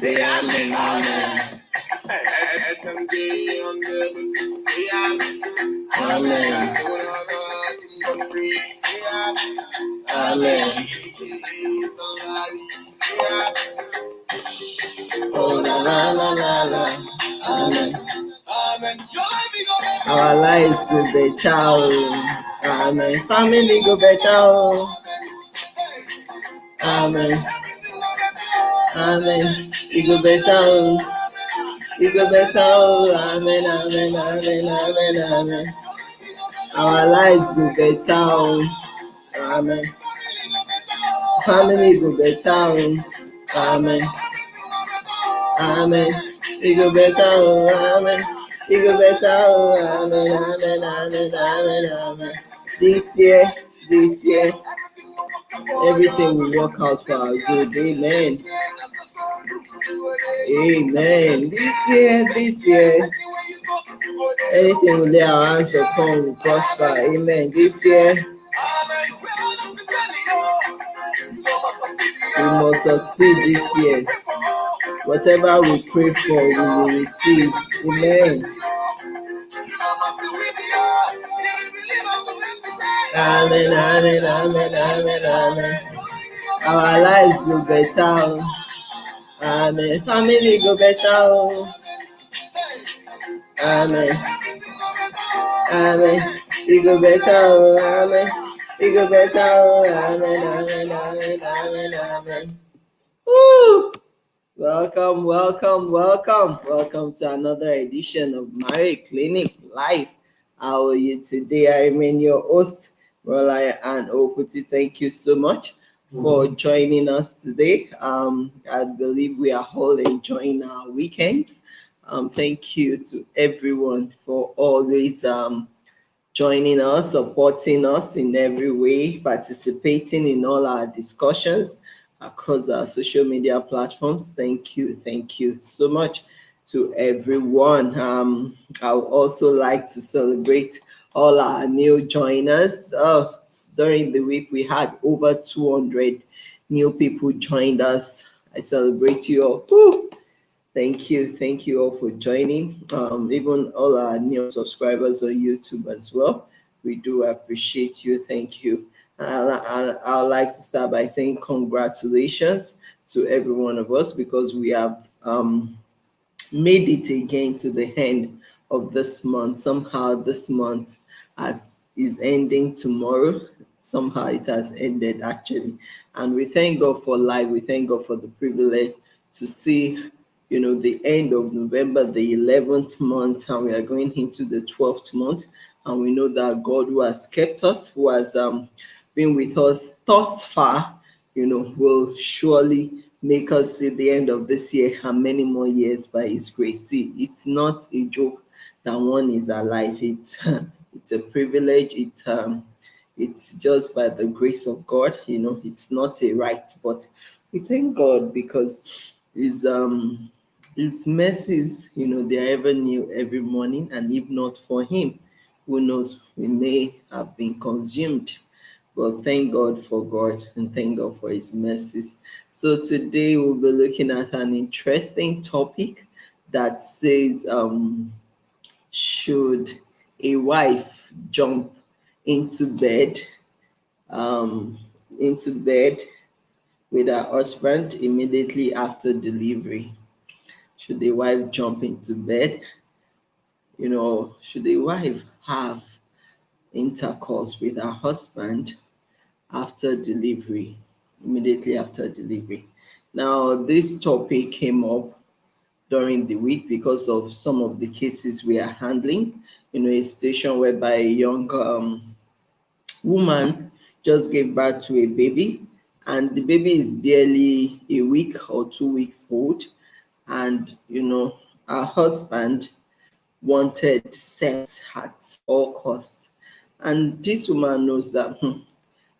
Say amen, amen. SMJ on the say amen. Amen. Amen. Oh, la la la la la. Amen. Our lives go better. Amen. Family go better. Amen. Amen. You go better. You go better. Amen. Amen. Amen. Amen. Amen. Our lives go better. Amen. Family go better. Amen. Amen. You go better. Amen. You go better. Amen. Amen. Amen. Amen. Amen. This year, everything will work out for our good. Amen. Amen. This year, anything we lay our hands upon will prosper. Amen. This year, we must succeed this year. Whatever we pray for, we will receive. Amen. Amen, amen, amen, amen, amen. Our lives go better. Amen. Family go better. Amen. Amen. You go better. Amen. You go better. Amen, amen, amen, amen, amen. Woo! Welcome to another edition of Marriage Clinic Live. How are you today? I remain your host, Rolaya and Okuti. Thank you so much for joining us today. I believe we are all enjoying our weekends. Thank you to everyone for always joining us, supporting us in every way, participating in all our discussions across our social media platforms. Thank you so much to everyone. I would also like to celebrate all our new joiners. During the week, we had over 200 new people joined us. I celebrate you all. Woo! Thank you all for joining. Even all our new subscribers on YouTube as well. We do appreciate you. Thank you. I'd like to start by saying congratulations to every one of us because we have made it again to the end of this month. Somehow this month is ending tomorrow. Somehow it has ended actually. And we thank God for life. We thank God for the privilege to see the end of November, the 11th month, and we are going into the 12th month. And we know that God who has kept us, who has been with us thus far, will surely make us see the end of this year and many more years by His grace. See, it's not a joke that one is alive. It's a privilege. It's just by the grace of God. It's not a right, but we thank God because His mercies, they are ever new every morning, and if not for Him, who knows, we may have been consumed. But thank God for God and thank God for His mercies. So today we'll be looking at an interesting topic that says, should a wife jump into bed with her husband immediately after delivery? Should a wife jump into bed? Should a wife have intercourse with her husband after delivery, immediately after delivery? Now, this topic came up during the week because of some of the cases we are handling. A situation whereby a young woman just gave birth to a baby, and the baby is barely a week or 2 weeks old, and her husband wanted sex at all costs. And this woman knows that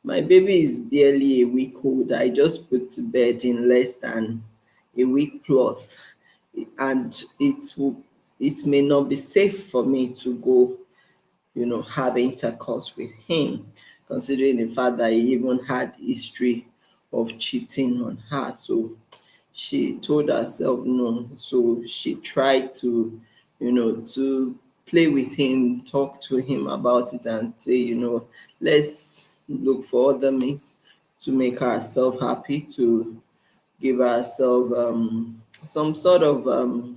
my baby is barely a week old. I just put to bed in less than a week plus, and it may not be safe for me to go have intercourse with him, considering the fact that he even had history of cheating on her. So she told herself no. So she tried to, to play with him, talk to him about it, and say, let's look for other means to make herself happy, to give herself some sort of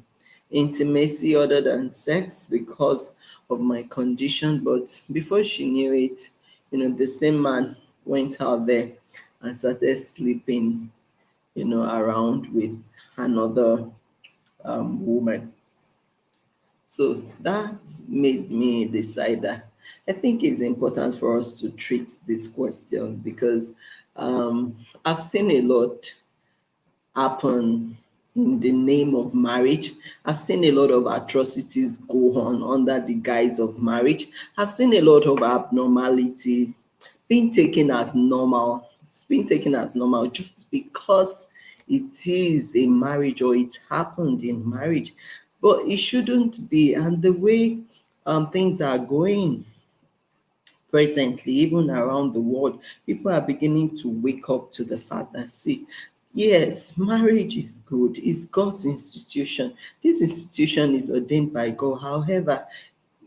intimacy other than sex because of my condition. But before she knew it, the same man went out there and started sleeping, around with another woman. So that made me decide that I think it's important for us to treat this question because I've seen a lot happen in the name of marriage. I've seen a lot of atrocities go on under the guise of marriage. I've seen a lot of abnormality being taken as normal. It's being taken as normal just because it is a marriage or it happened in marriage. But it shouldn't be. And the way things are going presently, even around the world, people are beginning to wake up to the fact that, see, yes, marriage is good, it's God's institution. This institution is ordained by God. However,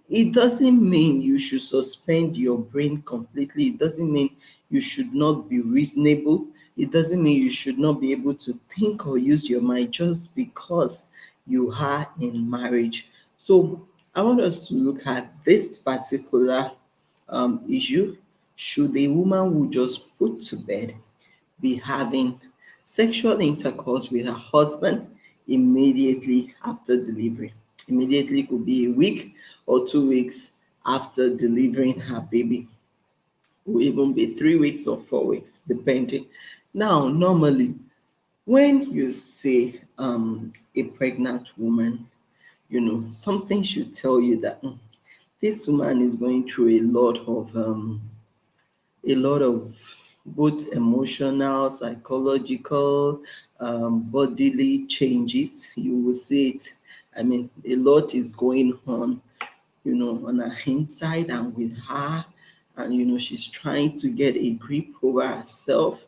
it doesn't mean you should suspend your brain completely. It doesn't mean you should not be reasonable. It doesn't mean you should not be able to think or use your mind just because you are in marriage. So I want us to look at this particular issue. Should a woman who just put to bed be having sexual intercourse with her husband immediately after delivery? Immediately could be a week or 2 weeks after delivering her baby, will even be 3 weeks or 4 weeks, depending. Now, normally, when you say a pregnant woman, something should tell you that this woman is going through a lot of both emotional, psychological, bodily changes. You will see it. I mean, a lot is going on, on her inside and with her. And, she's trying to get a grip over herself.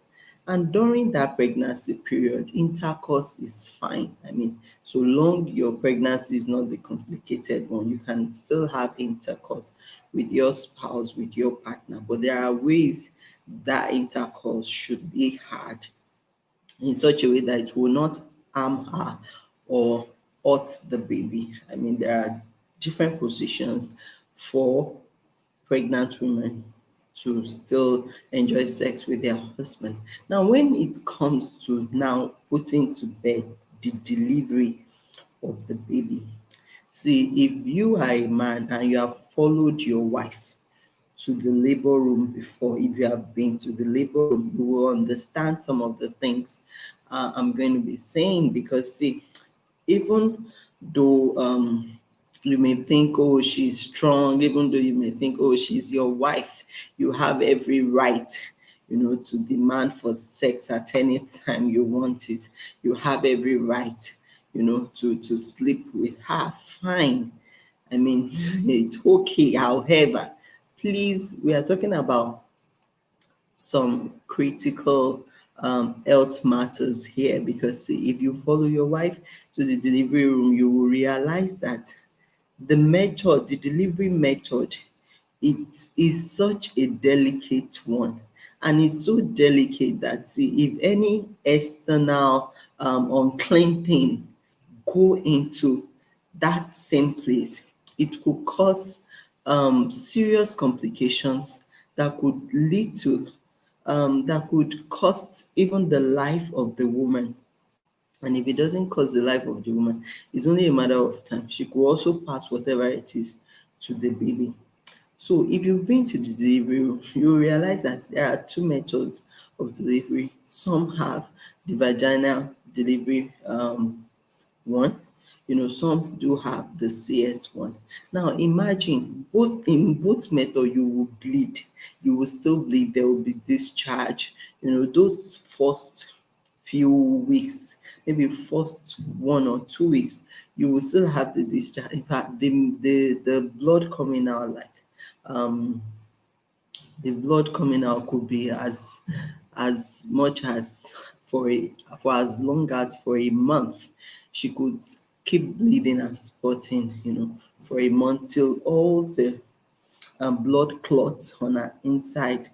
And during that pregnancy period, intercourse is fine. I mean, so long your pregnancy is not the complicated one, you can still have intercourse with your spouse, with your partner. But there are ways that intercourse should be had in such a way that it will not harm her or hurt the baby. I mean, there are different positions for pregnant women to still enjoy sex with their husband. Now, when it comes to now putting to bed the delivery of the baby, see, if you are a man and you have followed your wife to the labor room before, if you have been to the labor room, you will understand some of the things I'm going to be saying. Because, see, even though you may think, oh, she's strong, even though you may think, oh, she's your wife, you have every right, to demand for sex at any time you want it. You have every right, to sleep with her. Fine. I mean, it's okay. However, please, we are talking about some critical health matters here, because if you follow your wife to the delivery room, you will realize that the delivery method, it is such a delicate one. And it's so delicate that, see, if any external unclean thing go into that same place, it could cause serious complications that could lead to that could cost even the life of the woman. And if it doesn't cost the life of the woman, it's only a matter of time. She could also pass whatever it is to the baby. So if you've been to the delivery room, you realize that there are two methods of delivery. Some have the vaginal delivery one. Some do have the CS one. Now imagine both method you will bleed. You will still bleed. There will be discharge. Those first few weeks, maybe first 1 or 2 weeks, you will still have the discharge. In fact, the blood coming out, like um the blood coming out, could be as much as for for as long as for a month. She could keep bleeding and spotting, for a month till all the blood clots on her inside,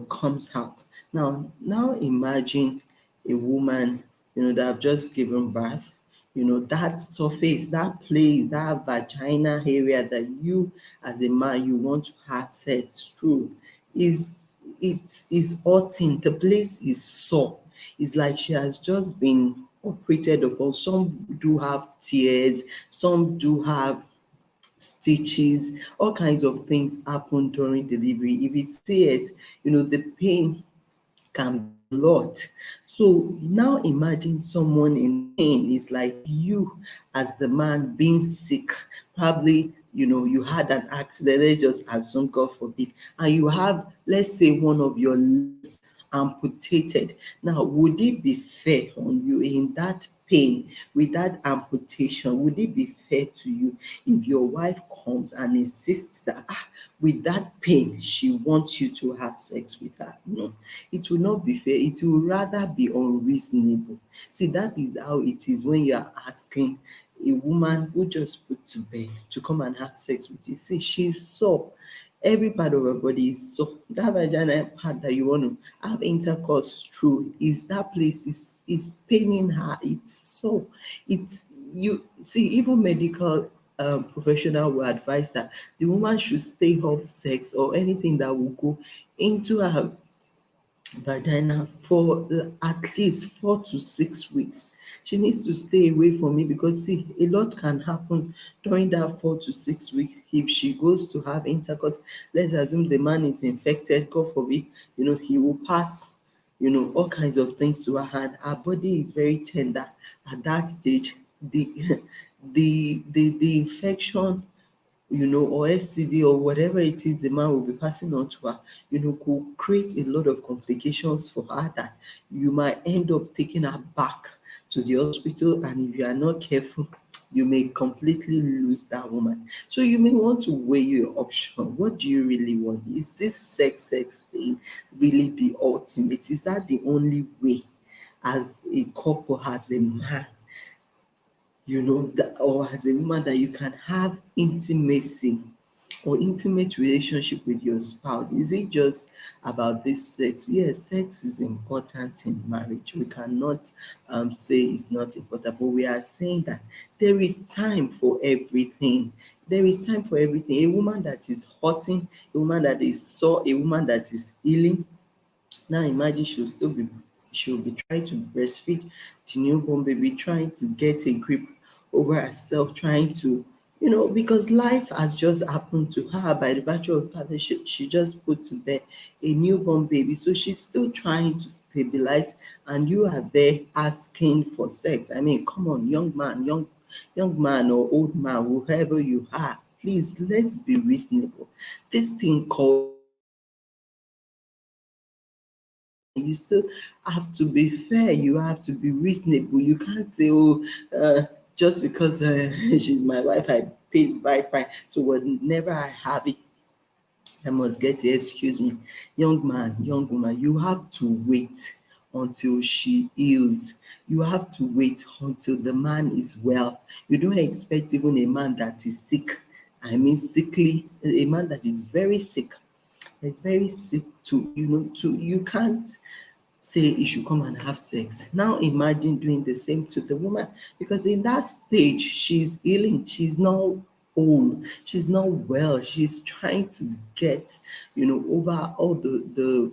comes out. Now imagine a woman, that have just given birth, that surface, that place, that vagina area that you as a man you want to have sex through is it is hurting. The place is sore. It's like she has just been operated upon. Some do have tears, some do have stitches, all kinds of things happen during delivery. If it tears, the pain can be a lot. So now imagine someone in pain is like you as the man being sick. Probably, you had an accident, let's just assume, God forbid, and you have, let's say, one of your legs amputated. Now, would it be fair on you in that pain with that amputation? Would it be fair to you if your wife comes and insists that with that pain she wants you to have sex with her? No, it will not be fair. It will rather be unreasonable. See, that is how it is when you are asking a woman who just put to bed to come and have sex with you. See, she's sore. Every part of her body is sore. That vagina part that you want to have intercourse through is that place is paining her. It's sore. It's you see, even medical professional will advise that the woman should stay off sex or anything that will go into her vagina for at least 4 to 6 weeks. She needs to stay away from it because see, a lot can happen during that 4 to 6 weeks. If she goes to have intercourse, let's assume the man is infected, God forbid, he will pass, all kinds of things to her hand. Her body is very tender at that stage. The the infection, or STD or whatever it is the man will be passing on to her, could create a lot of complications for her that you might end up taking her back to the hospital. And if you are not careful, you may completely lose that woman. So you may want to weigh your option. What do you really want? Is this sex thing really the ultimate? Is that the only way as a couple, as a man, that, or as a woman, that you can have intimacy or intimate relationship with your spouse? Is it just about this sex? Yes, sex is important in marriage. We cannot say it's not important, but we are saying that there is time for everything. There is time for everything. A woman that is hurting, a woman that is sore, a woman that is healing. Now imagine she'll be trying to breastfeed the newborn baby, trying to get a grip over herself, trying to, because life has just happened to her by the virtue of the fact that she just put to bed a newborn baby. So she's still trying to stabilize, and you are there asking for sex. I mean, come on, young man or old man, whoever you are, please, let's be reasonable. This thing called you still have to be fair, you have to be reasonable. You can't say, oh, just because she's my wife, I paid by price. So whenever I have it, I must get it. Excuse me. Young man, young woman, you have to wait until she heals. You have to wait until the man is well. You don't expect even a man that is sick, I mean sickly, a man that is very sick, is very sick to, you can't say you should come and have sex. Now imagine doing the same to the woman, because in that stage she's healing, she's not whole, she's not well, she's trying to get, over all the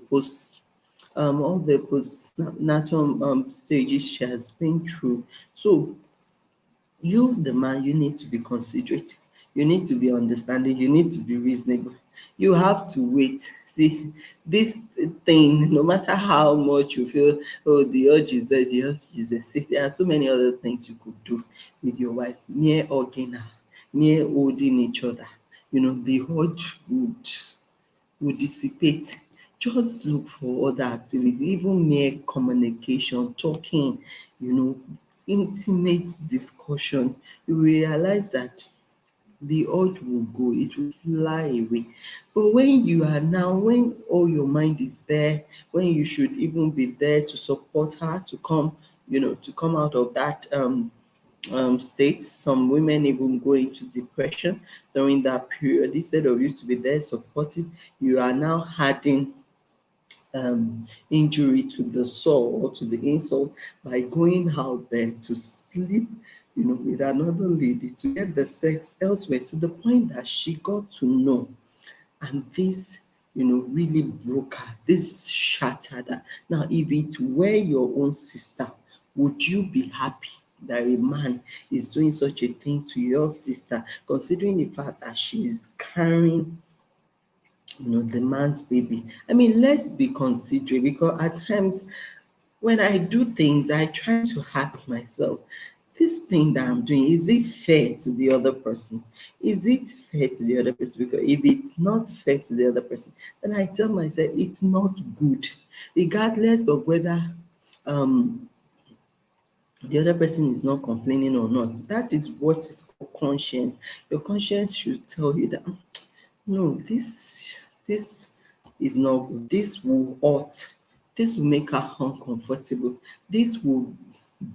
postnatal stages she has been through. So you, the man, you need to be considerate. You need to be understanding. You need to be reasonable. You have to wait. See, this thing, no matter how much you feel, oh, the urge is there, the urge is there. See, there are so many other things you could do with your wife. Mere hugging her, mere holding each other. The urge would dissipate. Just look for other activities, even mere communication, talking, you know, intimate discussion. You realize that the urge will go, it will fly away. But when you are now, when all your mind is there, when you should even be there to support her to come, to come out of that state. Some women even go into depression during that period. Instead of you to be there supportive, you are now adding injury to the soul or to the insult by going out there to sleep, with another lady, to get the sex elsewhere, to the point that she got to know. And this, really broke her. This shattered her. Now, if it were your own sister, would you be happy that a man is doing such a thing to your sister, considering the fact that she is carrying, the man's baby? I mean, let's be considerate, because at times when I do things, I try to ask myself, this thing that I'm doing, is it fair to the other person? Is it fair to the other person? Because if it's not fair to the other person, then I tell myself it's not good, regardless of whether um, the other person is not complaining or not. That is what is called conscience. Your conscience should tell you that no, this is not good. This will hurt. This will make her uncomfortable. This will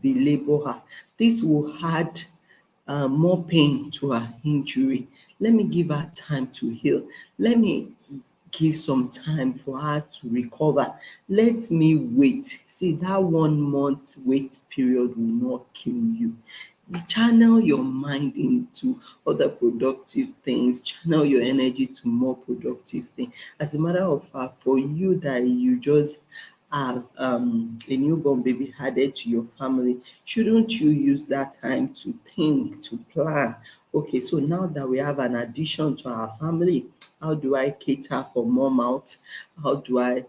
belabor her. This will add more pain to her injury. Let me give her time to heal. Let me give some time for her to recover. Let me wait. See, that 1 month wait period will not kill you. You channel your mind into other productive things, channel your energy to more productive things. As a matter of fact, for you that you just have a newborn baby added to your family, shouldn't you use that time to think, to plan? Okay, so now that we have an addition to our family, how do I cater for more mouths? How do I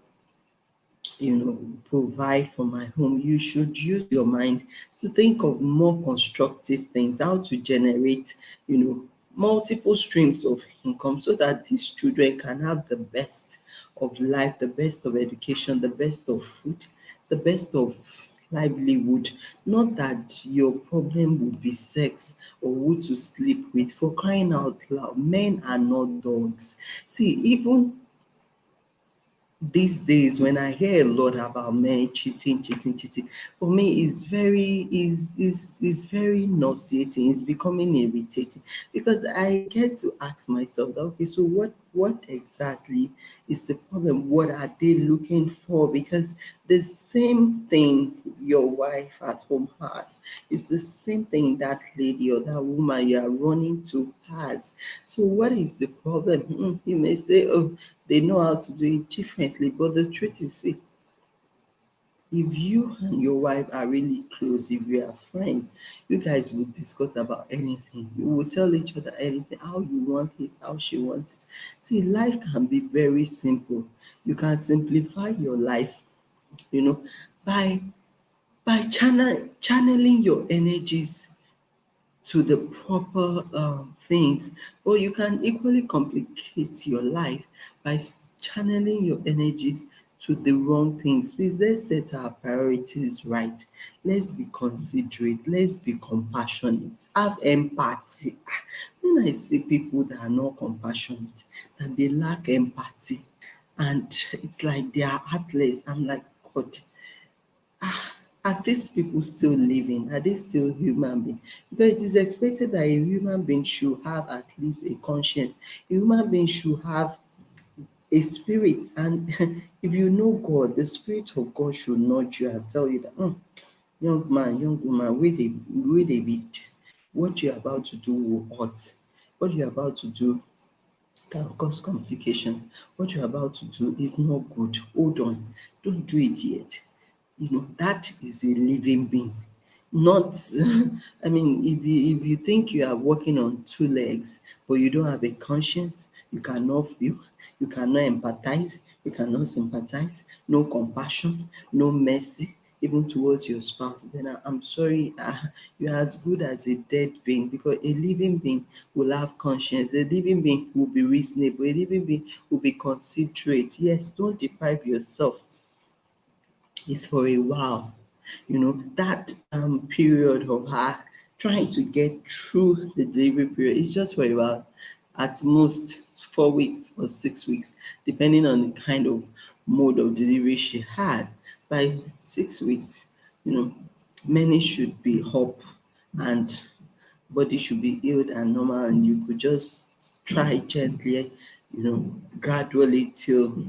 provide for my home? You should use your mind to think of more constructive things, how to generate, multiple streams of income, so that these children can have the best of life, the best of education, the best of food, the best of livelihood. Not that your problem would be sex or who to sleep with. For crying out loud, men are not dogs. See, even these days when I hear a lot about men cheating, for me is very nauseating. It's becoming irritating, because I get to ask myself that, okay, so what exactly is the problem? What are they looking for? Because the same thing your wife at home has is the same thing that lady or that woman you are running to has. So what is the problem? You may say, oh, they know how to do it differently. But the truth is, see, if you and your wife are really close, if you are friends, you guys will discuss about anything. You will tell each other anything, how you want it, how she wants it. See, life can be very simple. You can simplify your life, you know, by channeling your energies to the proper things. Or you can equally complicate your life by channeling your energies to the wrong things. Please, let's set our priorities right. Let's be considerate. Let's be compassionate. Have empathy. When I see people that are not compassionate, that they lack empathy, and it's like they are heartless, I'm like, God, are these people still living? Are they still human beings? Because it is expected that a human being should have at least a conscience. A human being should have a spirit. And if you know God, the spirit of God should nudge you and tell you that, young man, young woman, wait a bit. What you're about to do will hurt. What you're about to do can cause complications. What you're about to do is not good. Hold on. Don't do it yet. That is a living being. Not, I mean, if you think you are walking on two legs, but you don't have a conscience, you cannot feel, you cannot empathize, you cannot sympathize, no compassion, no mercy, even towards your spouse, then I'm sorry, you're as good as a dead being, because a living being will have conscience, a living being will be reasonable, a living being will be considerate. Yes, don't deprive yourself. It's for a while. That period of her trying to get through the delivery period. It's just for about at most 4 weeks or 6 weeks, depending on the kind of mode of delivery she had. By 6 weeks, you know, many should be up and body should be healed and normal, and you could just try gently, gradually till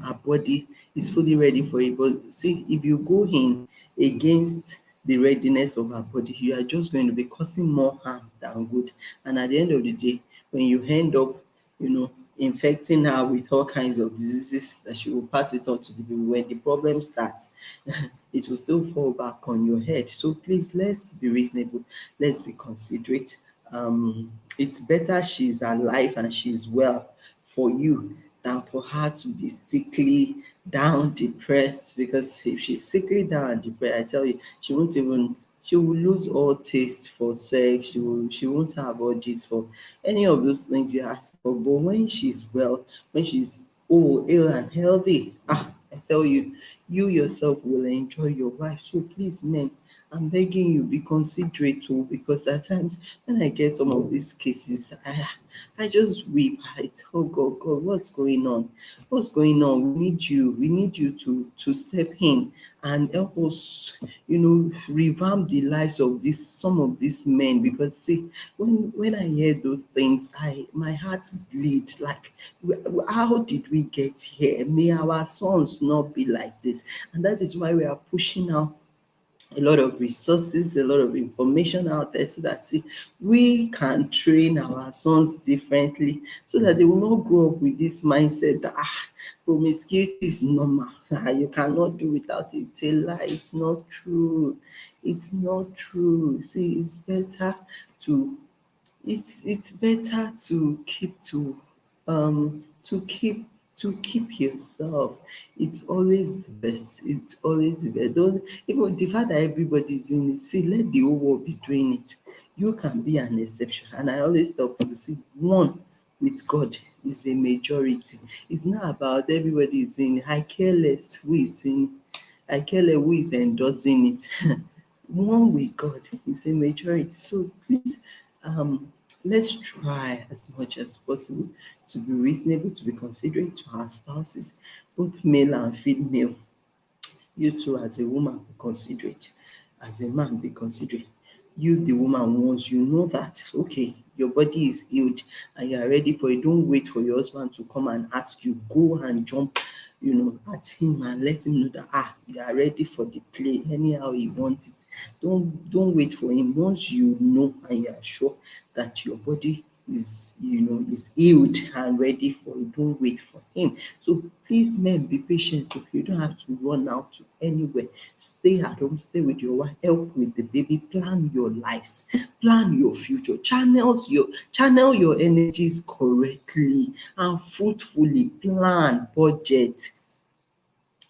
our body is fully ready for it. But see, if you go in against the readiness of our body, you are just going to be causing more harm than good. And at the end of the day, when you end up, infecting her with all kinds of diseases that she will pass it on to the people, when the problem starts, it will still fall back on your head. So please, let's be reasonable, let's be considerate. It's better she's alive and she's well for you than for her to be sickly, down, depressed. Because if she's sickly, down, and depressed, I tell you, she will lose all taste for sex. She won't have urges for any of those things you're asking for. But when she's well, when she's whole, ill and healthy, I tell you, you yourself will enjoy your wife. So please, men, I'm begging you, be considerate too, because at times when I get some of these cases, I just weep. I tell God, God, what's going on? What's going on? We need you to step in and help us, revamp the lives of this some of these men. Because see, when I hear those things, my heart bleed. Like, how did we get here? May our sons not be like this. And that is why we are pushing out a lot of resources, a lot of information out there, so that see, we can train our sons differently, so that they will not grow up with this mindset that promiscuity is normal. You cannot do without it. It's a lie. It's not true. It's not true. See, to it's better to keep yourself. It's always the best. It's always the best. Don't even the fact that everybody is doing it. See, let the whole world be doing it. You can be an exception. And I always tell people, see, one with God is a majority. It's not about everybody is doing it. I care less who is doing it. I care less who is endorsing it. One with God is a majority. So please, um, let's try as much as possible to be reasonable, to be considerate to our spouses, both male and female. You too, as a woman, be considerate. As a man, be considerate. You, the woman, once you know that, okay, your body is healed and you are ready for it, don't wait for your husband to come and ask you. Go and jump, at him and let him know that, you are ready for the play anyhow he wants it. Don't wait for him. Once you know and you are sure that your body is healed and ready for it, don't wait for him. So please, men, be patient. You don't have to run out to anywhere. Stay at home, stay with your wife, help with the baby, plan your lives, plan your future, channel your energies correctly and fruitfully. Plan, budget.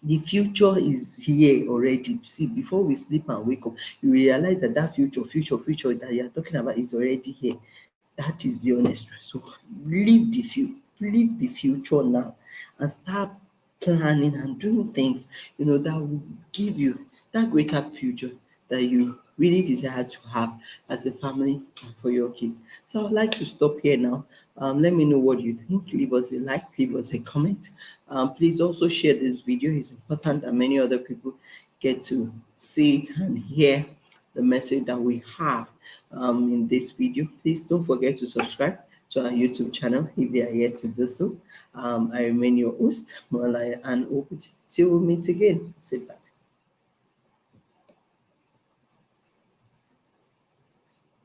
The future is here already. See, before we sleep and wake up, you realize that future that you're talking about is already here. That is the honest truth. So leave the future now and start planning and doing things, that will give you that greater future that you really desire to have as a family and for your kids. So I'd like to stop here now. Let me know what you think. Leave us a like, leave us a comment. Please also share this video. It's important that many other people get to see it and hear the message that we have in this video. Please don't forget to subscribe to our YouTube channel if you are yet to do so. I remain your host, Malaya, and hope till we meet again. Say bye.